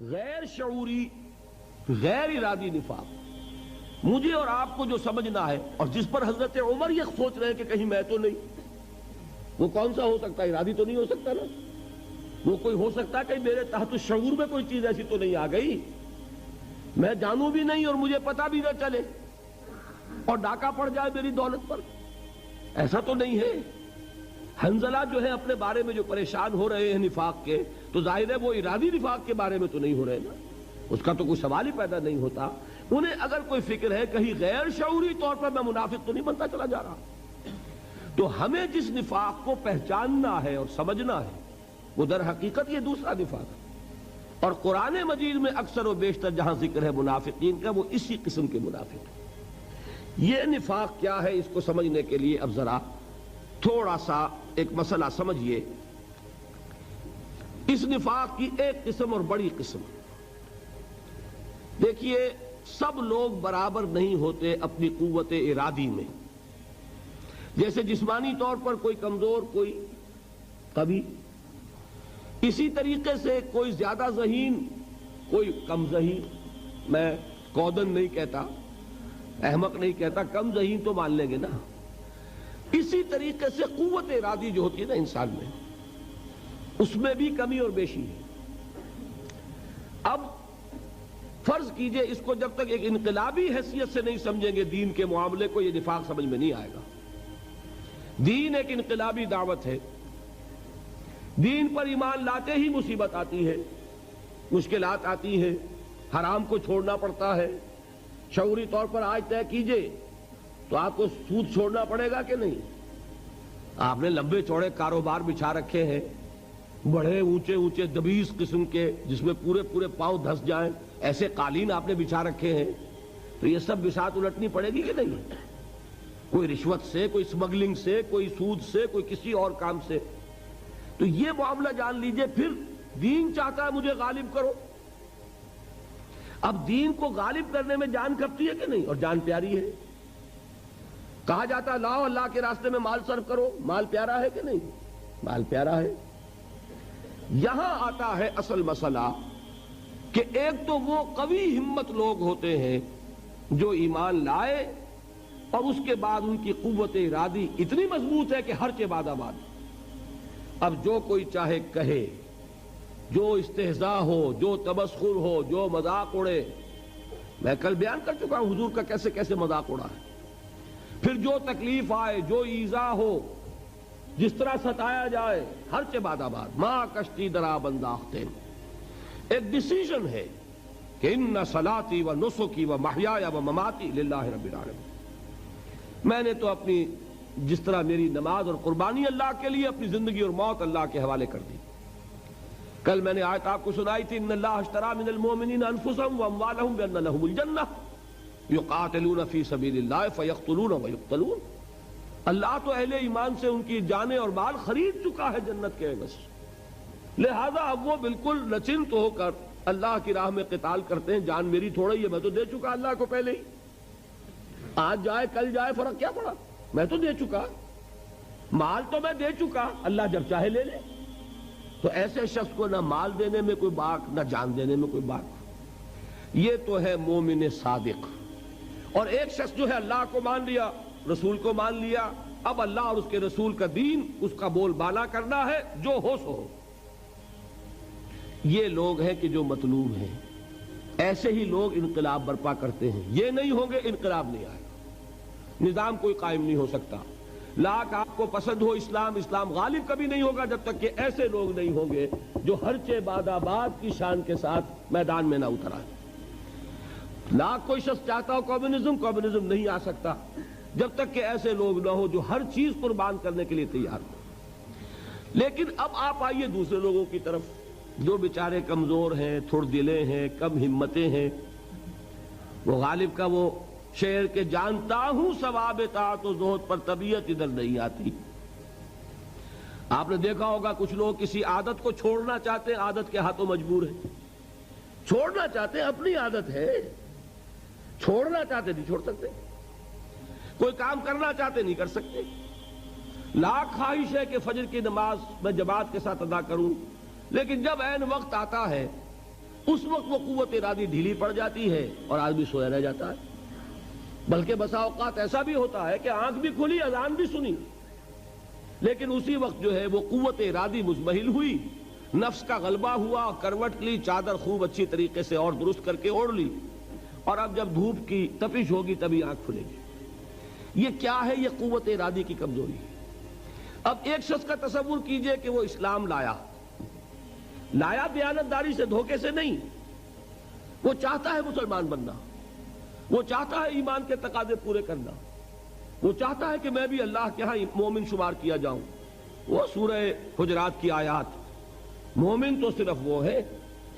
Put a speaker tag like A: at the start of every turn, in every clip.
A: غیر شعوری غیر ارادی نفاق مجھے اور آپ کو جو سمجھنا ہے، اور جس پر حضرت عمر یہ سوچ رہے ہیں کہ کہیں میں تو نہیں، وہ کون سا ہو سکتا ہے؟ ارادی تو نہیں ہو سکتا نا. وہ کوئی ہو سکتا ہے کہ میرے تحت شعور میں کوئی چیز ایسی تو نہیں آ گئی، میں جانوں بھی نہیں اور مجھے پتا بھی نہ چلے اور ڈاکہ پڑ جائے میری دولت پر؟ ایسا تو نہیں ہے. حنظلہ جو ہے اپنے بارے میں جو پریشان ہو رہے ہیں نفاق کے، تو ظاہر ہے وہ ارادی نفاق کے بارے میں تو نہیں ہو رہے نا، اس کا تو کوئی سوال ہی پیدا نہیں ہوتا. انہیں اگر کوئی فکر ہے کہیں غیر شعوری طور پر میں منافق تو نہیں بنتا چلا جا رہا. تو ہمیں جس نفاق کو پہچاننا ہے اور سمجھنا ہے وہ در حقیقت یہ دوسرا نفاق ہے. اور قرآن مجید میں اکثر و بیشتر جہاں ذکر ہے منافقین کا، وہ اسی قسم کے منافق ہیں. یہ نفاق کیا ہے، اس کو سمجھنے کے لیے اب ذرا تھوڑا سا ایک مسئلہ سمجھیے. اس نفاق کی ایک قسم اور بڑی قسم، دیکھیے سب لوگ برابر نہیں ہوتے اپنی قوت ارادی میں. جیسے جسمانی طور پر کوئی کمزور، کوئی قوی، اسی طریقے سے کوئی زیادہ ذہین، کوئی کم ذہین. میں کودن نہیں کہتا، احمق نہیں کہتا، کم ذہین تو مان لیں گے نا. اسی طریقے سے قوت ارادی جو ہوتی ہے نا انسان میں، اس میں بھی کمی اور بیشی ہے. اب فرض کیجئے اس کو جب تک ایک انقلابی حیثیت سے نہیں سمجھیں گے دین کے معاملے کو، یہ نفاق سمجھ میں نہیں آئے گا. دین ایک انقلابی دعوت ہے. دین پر ایمان لاتے ہی مصیبت آتی ہے، مشکلات آتی ہے، حرام کو چھوڑنا پڑتا ہے. شعوری طور پر آج طے کیجئے تو آپ کو سود چھوڑنا پڑے گا کہ نہیں؟ آپ نے لمبے چوڑے کاروبار بچھا رکھے ہیں، بڑے اونچے اونچے دبیس قسم کے، جس میں پورے پورے پاؤں دھس جائیں، ایسے قالین آپ نے بچھا رکھے ہیں. تو یہ سب بساط الٹنی پڑے گی کہ نہیں؟ کوئی رشوت سے، کوئی اسمگلنگ سے، کوئی سود سے، کوئی کسی اور کام سے. تو یہ معاملہ جان لیجئے. پھر دین چاہتا ہے مجھے غالب کرو. اب دین کو غالب کرنے میں جان کھپتی ہے کہ نہیں؟ اور جان پیاری ہے. کہا جاتا ہے لاؤ اللہ کے راستے میں مال صرف کرو. مال پیارا ہے کہ نہیں؟ مال پیارا ہے. یہاں آتا ہے اصل مسئلہ کہ ایک تو وہ قوی ہمت لوگ ہوتے ہیں جو ایمان لائے اور اس کے بعد ان کی قوت ارادی اتنی مضبوط ہے کہ ہر کے بعد آباد. اب جو کوئی چاہے کہے، جو استہزاء ہو، جو تمسخر ہو، جو مذاق اڑے. میں کل بیان کر چکا ہوں حضور کا کیسے کیسے مذاق اڑا ہے. پھر جو تکلیف آئے، جو ایذا ہو، جس طرح ستایا جائے، ہر کے بعد آباد. ماں کشتی درا بنداختے. ایک ڈیسیژن ہے کہ ان صلاتی و نسکی و محیایا و مماتی للہ رب العالمین. میں نے تو اپنی جس طرح میری نماز اور قربانی اللہ کے لیے، اپنی زندگی اور موت اللہ کے حوالے کر دی. کل میں نے آیت آپ کو سنائی تھی، ان اللہ اشترى من المؤمنین انفسهم واموالهم بان لهم الجنہ یقاتلون فی سبیل اللہ فیقتلون ویقتلون. اللہ تو اہل ایمان سے ان کی جانیں اور مال خرید چکا ہے جنت کے عوض. لہذا اب وہ بالکل نچنت ہو کر اللہ کی راہ میں قتال کرتے ہیں. جان میری تھوڑی ہے، میں تو دے چکا اللہ کو پہلے ہی. آج جائے کل جائے فرق کیا پڑا؟ میں تو دے چکا، مال تو میں دے چکا، اللہ جب چاہے لے لے. تو ایسے شخص کو نہ مال دینے میں کوئی باک، نہ جان دینے میں کوئی باک. یہ تو ہے مومن صادق. اور ایک شخص جو ہے اللہ کو مان لیا، رسول کو مان لیا، اب اللہ اور اس کے رسول کا دین، اس کا بول بالا کرنا ہے، جو ہو سو ہو. یہ لوگ ہیں کہ جو مطلوب ہیں. ایسے ہی لوگ انقلاب برپا کرتے ہیں. یہ نہیں ہوں گے انقلاب نہیں آئے گا، نظام کوئی قائم نہیں ہو سکتا. لاکھ آپ کو پسند ہو اسلام، اسلام غالب کبھی نہیں ہوگا جب تک کہ ایسے لوگ نہیں ہوں گے جو ہر چے باد آباد کی شان کے ساتھ میدان میں نہ اتر آئے. لاکھ کوئی شخص چاہتا ہو کمیونزم نہیں آ سکتا جب تک کہ ایسے لوگ نہ ہو جو ہر چیز قربان کرنے کے لیے تیار ہو. لیکن اب آپ آئیے دوسرے لوگوں کی طرف، جو بیچارے کمزور ہیں، تھوڑ دلے ہیں، کم ہمتیں ہیں. وہ غالب کا وہ شعر کہ جانتا ہوں ثواب طاعت و زہد پر طبیعت ادھر نہیں آتی. آپ نے دیکھا ہوگا کچھ لوگ کسی عادت کو چھوڑنا چاہتے ہیں، عادت کے ہاتھوں مجبور ہیں. چھوڑنا چاہتے ہیں، اپنی عادت ہے، چھوڑنا چاہتے نہیں چھوڑ سکتے. کوئی کام کرنا چاہتے نہیں کر سکتے. لاکھ خواہش ہے کہ فجر کی نماز میں جماعت کے ساتھ ادا کروں، لیکن جب عین وقت آتا ہے اس وقت وہ قوت ارادی ڈھیلی پڑ جاتی ہے اور آدمی سویا رہ جاتا ہے. بلکہ بسا اوقات ایسا بھی ہوتا ہے کہ آنکھ بھی کھلی, اذان بھی سنی, لیکن اسی وقت جو ہے وہ قوت ارادی مزمحل ہوئی, نفس کا غلبہ ہوا, کروٹ لی, چادر خوب اچھی طریقے سے اور درست کر کے اوڑھ لی, اور اب جب دھوپ کی تپش ہوگی تبھی آنکھ کھلے گی. یہ کیا ہے؟ یہ قوت ارادی کی کمزوری ہے. اب ایک شخص کا تصور کیجئے کہ وہ اسلام لایا دیانتداری سے, دھوکے سے نہیں. وہ چاہتا ہے مسلمان بننا, وہ چاہتا ہے ایمان کے تقاضے پورے کرنا, وہ چاہتا ہے کہ میں بھی اللہ کے ہاں مومن شمار کیا جاؤں. وہ سورہ حجرات کی آیات, مومن تو صرف وہ ہے,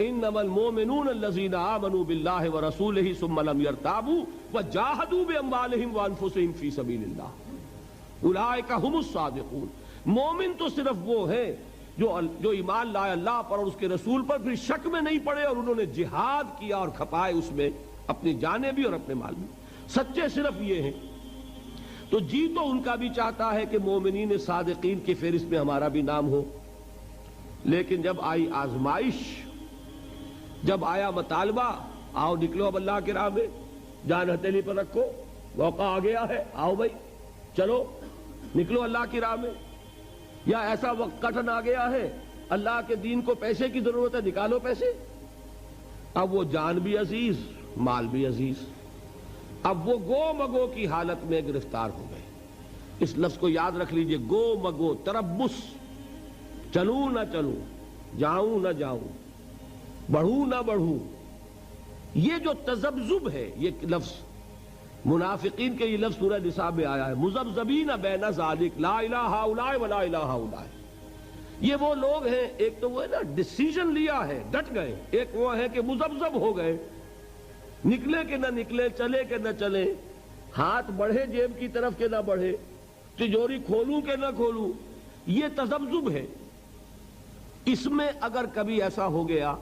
A: انما المؤمنون الذین آمنوا باللہ ورسولہ ثم لم یرتابوا وجاہدوا باموالہم وانفسہم فی سبیل اللہ اولئک ھم الصادقون. مومن تو صرف وہ ہے جو ایمان لائے اللہ پر اور اس کے رسول پر, پھر شک میں نہیں پڑے اور انہوں نے جہاد کیا اور کھپائے اس میں اپنی جانیں بھی اور اپنے مال بھی. سچے صرف یہ ہیں. تو جی تو ان کا بھی چاہتا ہے کہ مومنین صادقین کی فہرست میں ہمارا بھی نام ہو, لیکن جب آئی آزمائش, جب آیا مطالبہ, آؤ نکلو اب اللہ کی راہ میں, جان ہتھیلی پر رکھو, موقع آ گیا ہے, آؤ بھائی چلو نکلو اللہ کی راہ میں, یا ایسا وقت کٹھن آ گیا ہے, اللہ کے دین کو پیسے کی ضرورت ہے, نکالو پیسے. اب وہ جان بھی عزیز, مال بھی عزیز, اب وہ گو مگو کی حالت میں گرفتار ہو گئے. اس لفظ کو یاد رکھ لیجئے, گو مگو, تربص, چلوں نہ چلوں, جاؤں نہ جاؤں, بڑھوں نہ بڑھوں. یہ جو تذبذب ہے, یہ لفظ منافقین کے یہ لفظ سورہ نساء میں آیا ہے, مذبذبین بین ذالک لا الہ ہؤلاء ولا الہ ہؤلاء. یہ وہ لوگ ہیں, ایک تو وہ ہے نا ڈیسیژن لیا ہے, ڈٹ گئے, ایک وہ ہے کہ مذبذب ہو گئے, نکلے کہ نہ نکلے, چلے کہ نہ چلے, ہاتھ بڑھے جیب کی طرف کہ نہ بڑھے, تجوری کھولوں کہ نہ کھولوں. یہ تذبذب ہے. اس میں اگر کبھی ایسا ہو گیا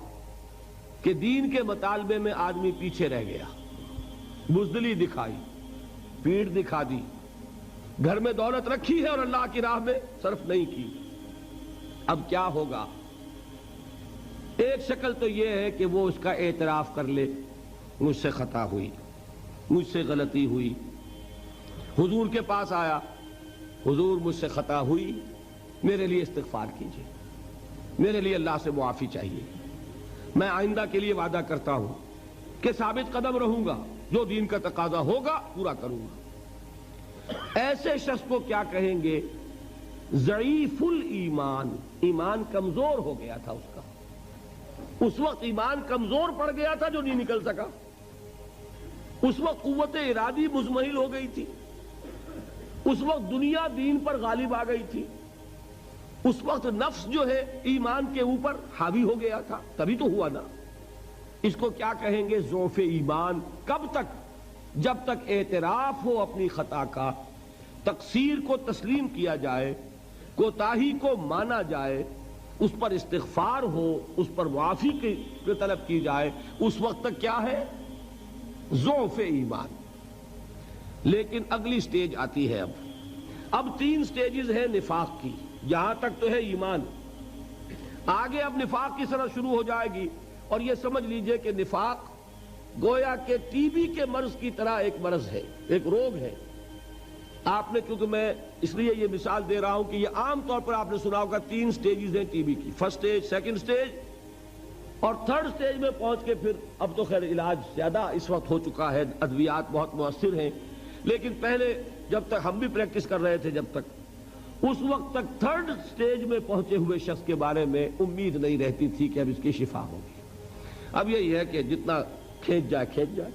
A: کہ دین کے مطالبے میں آدمی پیچھے رہ گیا, بزدلی دکھائی, پیٹھ دکھا دی, گھر میں دولت رکھی ہے اور اللہ کی راہ میں صرف نہیں کی, اب کیا ہوگا؟ ایک شکل تو یہ ہے کہ وہ اس کا اعتراف کر لے, مجھ سے خطا ہوئی, مجھ سے غلطی ہوئی, حضور کے پاس آیا, حضور مجھ سے خطا ہوئی, میرے لیے استغفار کیجیے, میرے لیے اللہ سے معافی چاہیے, میں آئندہ کے لیے وعدہ کرتا ہوں کہ ثابت قدم رہوں گا, جو دین کا تقاضا ہوگا پورا کروں گا. ایسے شخص کو کیا کہیں گے؟ ضعیف الایمان, ایمان کمزور ہو گیا تھا اس کا, اس وقت ایمان کمزور پڑ گیا تھا جو نہیں نکل سکا, اس وقت قوت ارادی مزمحل ہو گئی تھی, اس وقت دنیا دین پر غالب آ گئی تھی, اس وقت نفس جو ہے ایمان کے اوپر حاوی ہو گیا تھا, تبھی تو ہوا نا. اس کو کیا کہیں گے؟ ضعف ایمان. کب تک؟ جب تک اعتراف ہو اپنی خطا کا, تقصیر کو تسلیم کیا جائے, کوتاہی کو مانا جائے, اس پر استغفار ہو, اس پر معافی کی طلب کی جائے, اس وقت تک کیا ہے؟ ضعف ایمان. لیکن اگلی سٹیج آتی ہے. اب 3 سٹیجز ہیں نفاق کی. یہاں تک تو ہے ایمان, آگے اب نفاق کی سرحد شروع ہو جائے گی. اور یہ سمجھ لیجئے کہ نفاق گویا کہ ٹی بی کے مرض کی طرح ایک مرض ہے, ایک روگ ہے. آپ نے, کیونکہ میں اس لیے یہ مثال دے رہا ہوں کہ یہ عام طور پر آپ نے سنا ہوگا 3 سٹیجز ہیں ٹی بی کی, فرسٹ سٹیج, سیکنڈ سٹیج اور تھرڈ سٹیج میں پہنچ کے پھر اب تو خیر علاج زیادہ اس وقت ہو چکا ہے, ادویات بہت مؤثر ہیں, لیکن پہلے جب تک ہم بھی پریکٹس کر رہے تھے, جب تک اس وقت تک تھرڈ سٹیج میں پہنچے ہوئے شخص کے بارے میں امید نہیں رہتی تھی کہ اب اس کی شفا ہوگی. اب یہی ہے کہ جتنا کھینچ جائے کھینچ جائے.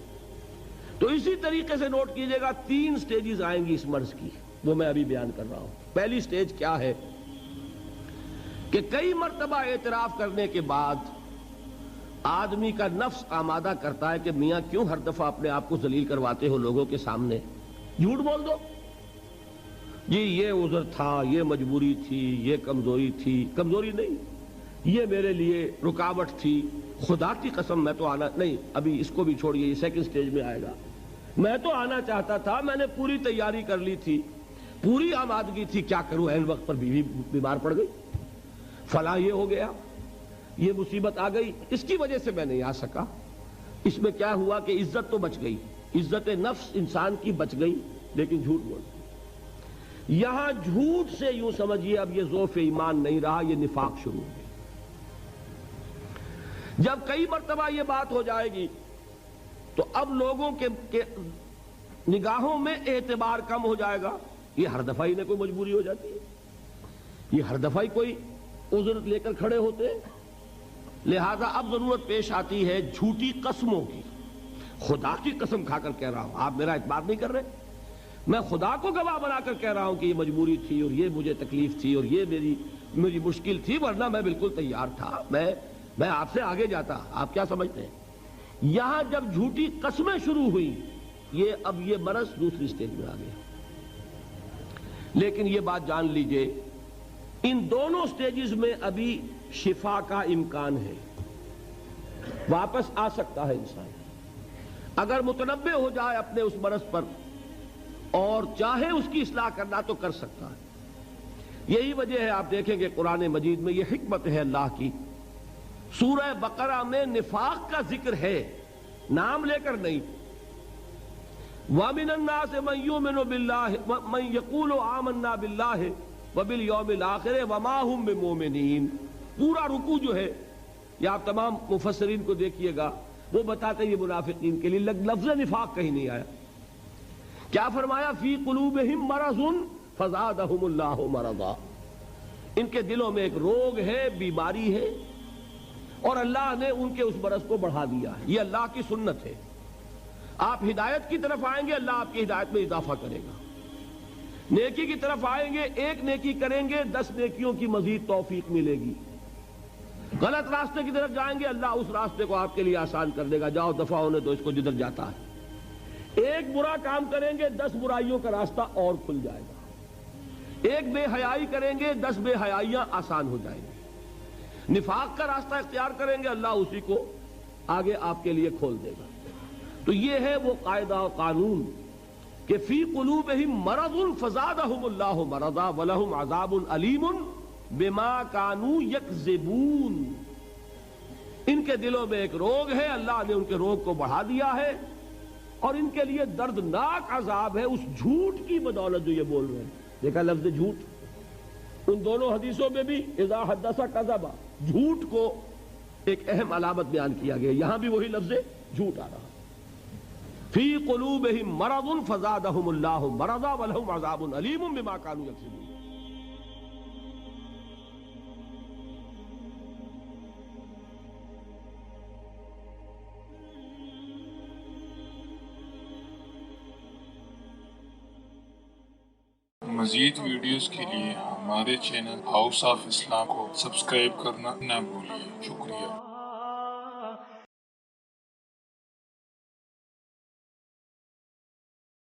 A: تو اسی طریقے سے نوٹ کیجئے گا 3 سٹیجز آئیں گی اس مرض کی, وہ میں ابھی بیان کر رہا ہوں. پہلی سٹیج کیا ہے کہ کئی مرتبہ اعتراف کرنے کے بعد آدمی کا نفس آمادہ کرتا ہے کہ میاں کیوں ہر دفعہ اپنے آپ کو ذلیل کرواتے ہو لوگوں کے سامنے, جھوٹ بول دو, جی یہ عذر تھا, یہ مجبوری تھی, یہ کمزوری تھی. کمزوری نہیں, یہ میرے لیے رکاوٹ تھی, خدا کی قسم میں تو آنا نہیں, ابھی اس کو بھی چھوڑیے, یہ سیکنڈ سٹیج میں آئے گا. میں تو آنا چاہتا تھا, میں نے پوری تیاری کر لی تھی, پوری آمادگی تھی, کیا کروں عین وقت پر بیوی بیمار پڑ گئی, فلاں یہ ہو گیا. یہ مصیبت آ گئی، اس کی وجہ سے میں نہیں آ سکا۔ اس میں کیا ہوا کہ عزت تو بچ گئی، عزت نفس انسان کی بچ گئی، لیکن جھوٹ بول گئی۔ یہاں جھوٹ سے یوں سمجھیے اب یہ ضعف ایمان نہیں رہا، یہ نفاق شروع ہو گیا۔ جب کئی مرتبہ یہ بات ہو جائے گی تو اب لوگوں کے نگاہوں میں اعتبار کم ہو جائے گا۔ یہ ہر دفعہ ہی نہ کوئی مجبوری ہو جاتی ہے، یہ ہر دفعہ ہی کوئی عذر لے کر کھڑے ہوتے ہیں۔ لہذا اب ضرورت پیش آتی ہے جھوٹی قسموں کی۔ خدا کی قسم کھا کر کہہ رہا ہوں، آپ میرا اعتبار نہیں کر رہے، میں خدا کو گواہ بنا کر کہہ رہا ہوں کہ یہ مجبوری تھی اور یہ مجھے تکلیف تھی اور یہ میری مشکل تھی، ورنہ میں بالکل تیار تھا، میں آپ سے آگے جاتا۔ آپ کیا سمجھتے ہیں؟ یہاں جب جھوٹی قسمیں شروع ہوئی، اب یہ مرض دوسری سٹیج میں آ گیا۔ لیکن یہ بات جان لیجئے، ان دونوں سٹیجز میں ابھی شفا کا امکان ہے، واپس آ سکتا ہے انسان اگر متنبع ہو جائے اپنے اس مرض پر اور چاہے اس کی اصلاح کرنا تو کر سکتا ہے۔ یہی وجہ ہے آپ دیکھیں گے قرآن مجید میں یہ حکمت ہے اللہ کی، سورہ بقرہ میں نفاق کا ذکر ہے، نام لے کر نہیں۔ وَمِنَ النَّاسِ مَن يُؤْمِنُ بِاللَّهِ مَن يَقُولُ آمَنَّا بِاللَّهِ وَبِالْيَوْمِ الْآخِرِ وَمَا هُم بِمُؤْمِنِينَ۔ پورا رکوع جو ہے، یا آپ تمام مفسرین کو دیکھیے گا، وہ بتاتے ہیں یہ منافقین کے لیے لفظ نفاق کہیں نہیں آیا۔ کیا فرمایا؟ فی قلوبہم مرض فزادہم اللہ مرضا، ان کے دلوں میں ایک روگ ہے، بیماری ہے، اور اللہ نے ان کے اس مرض کو بڑھا دیا ہے۔ یہ اللہ کی سنت ہے، آپ ہدایت کی طرف آئیں گے اللہ آپ کی ہدایت میں اضافہ کرے گا، نیکی کی طرف آئیں گے، ایک نیکی کریں گے 10 نیکیوں کی مزید توفیق ملے گی، غلط راستے کی طرف جائیں گے اللہ اس راستے کو آپ کے لیے آسان کر دے گا، جاؤ دفع ہونے تو اس کو جدھر جاتا ہے۔ ایک برا کام کریں گے 10 برائیوں کا راستہ اور کھل جائے گا، ایک بے حیائی کریں گے 10 بے حیائیاں آسان ہو جائیں گی، نفاق کا راستہ اختیار کریں گے اللہ اسی کو آگے آپ کے لیے کھول دے گا۔ تو یہ ہے وہ قاعدہ و قانون کہ فی قلوبہم مرض فزادہم اللہ مرضا ولہم عذاب علیم بما کانوا یکذبون۔ ان کے دلوں میں ایک روگ ہے، اللہ نے ان کے روگ کو بڑھا دیا ہے، اور ان کے لیے دردناک عذاب ہے اس جھوٹ کی بدولت جو یہ بول رہے ہیں۔ دیکھا لفظ جھوٹ ان دونوں حدیثوں میں بھی، اذا حدث کذب، جھوٹ کو ایک اہم علامت بیان کیا گیا، یہاں بھی وہی لفظ جھوٹ آ رہا۔ فی قلوبہم مرض فزادہم اللہ مرضا ولہم عذاب علیم بما کانوا یکذبون۔
B: مزید ویڈیوز کے لیے ہمارے چینل ہاؤس آف اسلام کو سبسکرائب کرنا نہ بھولیں۔ شکریہ۔